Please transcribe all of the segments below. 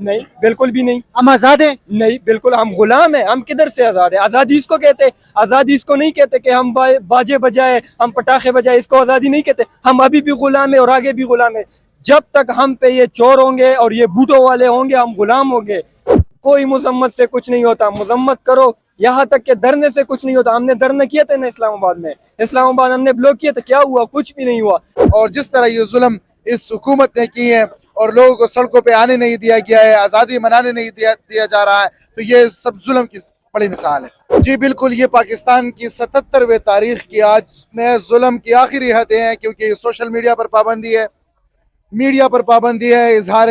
نہیں بالکل بھی نہیں. ہم آزاد ہیں؟ نہیں بالکل ہم غلام ہیں. ہم کدھر سے آزاد ہیں؟ آزادی اس کو کہتے, آزادی اس کو نہیں کہتے کہ ہم باجے بجائے ہم پٹاخے بجائے, اس کو آزادی نہیں کہتے. ہم ابھی بھی غلام ہیں اور آگے بھی غلام ہیں. جب تک ہم پہ یہ چور ہوں گے اور یہ بوٹوں والے ہوں گے ہم غلام ہوں گے. کوئی مذمت سے کچھ نہیں ہوتا, مذمت کرو یہاں تک کہ دھرنے سے کچھ نہیں ہوتا. ہم نے دھرنے کیے تھے نا اسلام آباد میں, اسلام آباد ہم نے بلاک کیا تھا, کیا ہوا؟ کچھ بھی نہیں ہوا. اور جس طرح یہ ظلم اس حکومت نے کی ہے اور لوگوں کو سڑکوں پہ آنے نہیں دیا گیا ہے, آزادی منانے نہیں دیا جا رہا ہے, تو یہ سب ظلم کی بڑی مثال ہے. جی بالکل, یہ پاکستان کی 77ویں تاریخ کی آج میں ظلم کی آخری حدیں ہیں, کیونکہ سوشل میڈیا پر پابندی ہے, میڈیا پر پابندی ہے, اظہار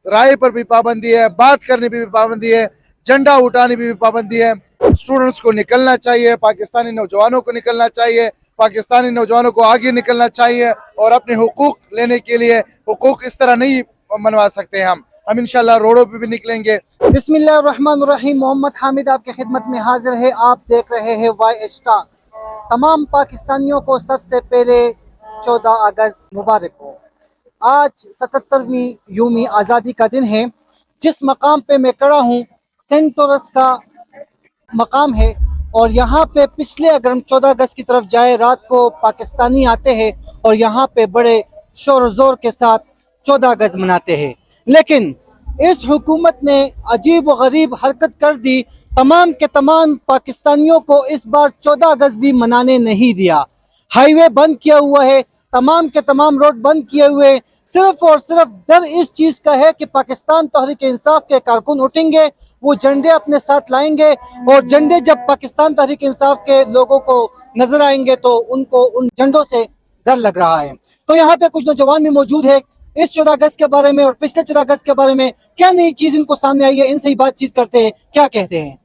رائے پر بھی پابندی ہے, بات کرنے پہ بھی پابندی ہے, جھنڈا اٹھانے پہ بھی پابندی ہے. اسٹوڈنٹس کو نکلنا چاہیے, پاکستانی نوجوانوں کو نکلنا چاہیے, پاکستانی نوجوانوں کو آگے نکلنا چاہیے, اور اپنے حقوق لینے کے لیے حقوق اس طرح نہیں منوا سکتے. ہم انشاءاللہ روڈوں پہ بھی نکلیں گے. بسم اللہ الرحمن الرحیم. محمد حامد آپ کی خدمت میں حاضر ہے. آپ دیکھ رہے ہیں وائی ایچ ٹاکس. تمام پاکستانیوں کو سب سے پہلے 14 اگست مبارک ہو. آج 77ویں یوم آزادی کا دن ہے. جس مقام پہ میں کھڑا ہوں سینٹ ٹورس کا مقام ہے, اور یہاں پہ پچھلے اگر ہم 14 اگست کی طرف جائے, رات کو پاکستانی آتے ہیں اور یہاں پہ بڑے شور و زور کے ساتھ 14 اگست مناتے ہیں. لیکن اس حکومت نے عجیب و غریب حرکت کر دی, تمام کے تمام پاکستانیوں کو اس بار 14 اگست بھی منانے نہیں دیا. ہائی وے بند کیا ہوا ہے, تمام کے تمام روڈ بند کیے ہوئے, صرف اور صرف ڈر اس چیز کا ہے کہ پاکستان تحریک انصاف کے کارکن اٹھیں گے, وہ جھنڈے اپنے ساتھ لائیں گے, اور جھنڈے جب پاکستان تحریک انصاف کے لوگوں کو نظر آئیں گے تو ان کو ان جھنڈوں سے ڈر لگ رہا ہے. تو یہاں پہ کچھ نوجوان بھی موجود ہے. اس 14 اگست کے بارے میں اور پچھلے 14 اگست کے بارے میں کیا نئی چیز ان کو سامنے آئی ہے, ان سے ہی بات چیت کرتے ہیں, کیا کہتے ہیں.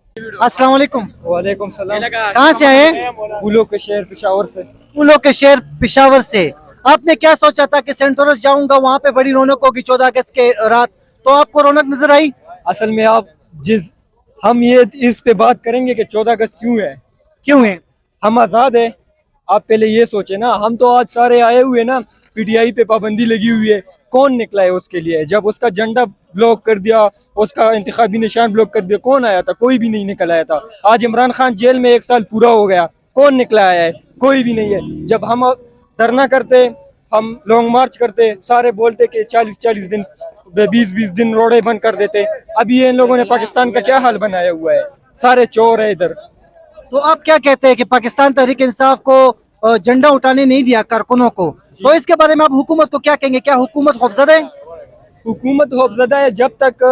السلام علیکم. وعلیکم السلام. کہاں سے آئے؟ پھولوں کے شہر پشاور سے. پھولوں کے شہر پشاور سے. آپ نے کیا سوچا تھا کہ سینٹ ٹورس جاؤں گا, وہاں پہ بڑی رونق ہوگی 14 اگست کے رات, تو آپ کو رونق نظر آئی؟ اصل میں ہم یہ اس پہ بات کریں گے کہ 14 اگست کیوں ہے؟ ہم آزاد ہیں. آپ پہلے یہ سوچیں نا, ہم تو آج سارے آئے ہوئے نا, پی ٹی آئی پہ پابندی لگی ہوئی ہے, کون نکلا ہے اس کے لیے؟ جب اس کا جھنڈا بلاک کر دیا, اس کا انتخابی نشان بلاک کر دیا, کون آیا تھا؟ کوئی بھی نہیں نکل آیا تھا. آج عمران خان جیل میں 1 سال پورا ہو گیا, کون نکلا آیا ہے؟ کوئی بھی نہیں ہے. جب ہم دھرنا کرتے, ہم لانگ مارچ کرتے, سارے بولتے کہ 40 دن 20 دن روڈیں بند کر دیتے. ابھی یہ ان لوگوں نے پاکستان کا کیا حال بنایا ہوا ہے, سارے چور ہے ادھر. تو آپ کیا کہتے ہیں کہ پاکستان تحریک انصاف کو جھنڈا اٹھانے نہیں دیا کارکنوں کو, تو اس کے بارے میں آپ حکومت کو کیا کہیں گے؟ کیا حکومت خوفزدہ ہے؟ حکومت خوفزدہ ہے. جب تک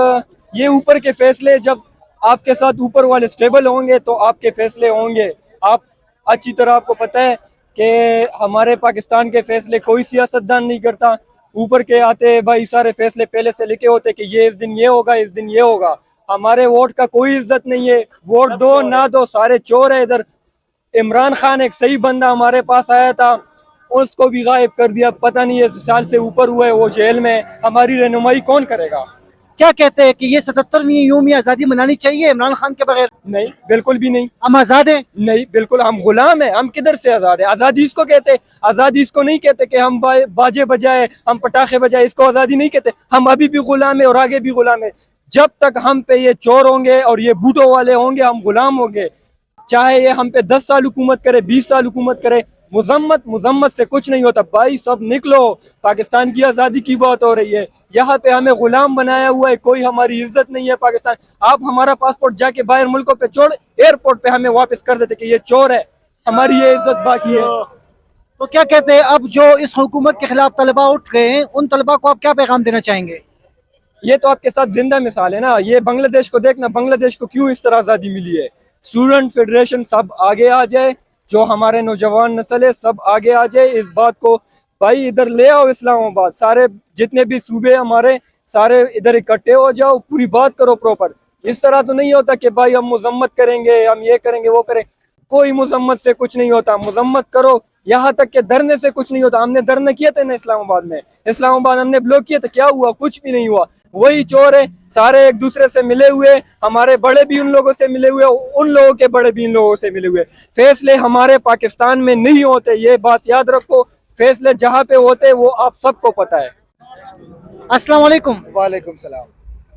یہ اوپر کے فیصلے, جب آپ کے ساتھ اوپر والے سٹیبل ہوں گے تو آپ کے فیصلے ہوں گے. آپ اچھی طرح آپ کو پتہ ہے کہ ہمارے پاکستان کے فیصلے کوئی سیاستدان نہیں کرتا. اوپر کے آتے بھائی, سارے فیصلے پہلے سے لکھے ہوتے کہ یہ اس دن یہ ہوگا, اس دن یہ ہوگا. ہمارے ووٹ کا کوئی عزت نہیں ہے, ووٹ دو نہ دو سارے چور ہے ادھر. عمران خان ایک صحیح بندہ ہمارے پاس آیا تھا, اس کو بھی غائب کر دیا. پتہ نہیں یہ سال سے اوپر ہوا ہے, وہ جیل میں. ہماری رہنمائی کون کرے گا؟ کیا کہتے ہیں کہ یہ 77ویں یوم آزادی منانی چاہیے عمران خان کے بغیر؟ نہیں بالکل بھی نہیں. ہم آزاد ہیں؟ نہیں بالکل ہم غلام ہیں. ہم کدھر سے آزاد ہیں؟ آزادی اس کو کہتے, آزادی اس کو نہیں کہتے کہ ہم باجے بجائے ہم پٹاخے بجائے, اس کو آزادی نہیں کہتے. ہم ابھی بھی غلام ہیں اور آگے بھی غلام ہیں. جب تک ہم پہ یہ چور ہوں گے اور یہ بوٹوں والے ہوں گے ہم غلام ہوں گے. چاہے یہ ہم پہ 10 سال حکومت کرے, 20 سال حکومت کرے, مذمت سے کچھ نہیں ہوتا. بھائی سب نکلو, پاکستان کی آزادی کی بات ہو رہی ہے. یہاں پہ ہمیں غلام بنایا ہوا ہے, کوئی ہماری عزت نہیں ہے پاکستان. آپ ہمارا پاسپورٹ جا کے باہر ملکوں پہ چھوڑ, ایئرپورٹ پہ ہمیں واپس کر دیتے کہ یہ چور ہے, ہماری یہ عزت باقی ہے. تو کیا کہتے ہیں اب جو اس حکومت کے خلاف طلباء اٹھ گئے ہیں, ان طلباء کو آپ کیا پیغام دینا چاہیں گے؟ یہ تو آپ کے ساتھ زندہ مثال ہے نا. یہ بنگلہ دیش کو دیکھنا, بنگلہ دیش کو کیوں اس طرح آزادی ملی ہے. اسٹوڈنٹ فیڈریشن سب آگے آ جائے, جو ہمارے نوجوان نسل ہے سب آگے آ جائے. اس بات کو بھائی ادھر لے آؤ, اسلام آباد سارے جتنے بھی صوبے ہمارے سارے ادھر اکٹھے ہو جاؤ, پوری بات کرو پراپر. اس طرح تو نہیں ہوتا کہ بھائی ہم مذمت کریں گے, ہم یہ کریں گے وہ کریں. کوئی مذمت سے کچھ نہیں ہوتا, مذمت کرو یہاں تک کہ دھرنے سے کچھ نہیں ہوتا. ہم نے دھرنے کیے تھے نا اسلام آباد میں, اسلام آباد ہم نے بلاک کیا تھا, کیا ہوا؟ کچھ بھی نہیں ہوا. وہی چور ہے, سارے ایک دوسرے سے ملے ہوئے, ہمارے بڑے بھی ان لوگوں سے ملے ہوئے, ان لوگوں کے بڑے بھی ان لوگوں سے ملے ہوئے. فیصلے ہمارے پاکستان میں نہیں ہوتے, یہ بات یاد رکھو. فیصلے جہاں پہ ہوتے وہ آپ سب کو پتہ ہے. السلام علیکم. وعلیکم السلام.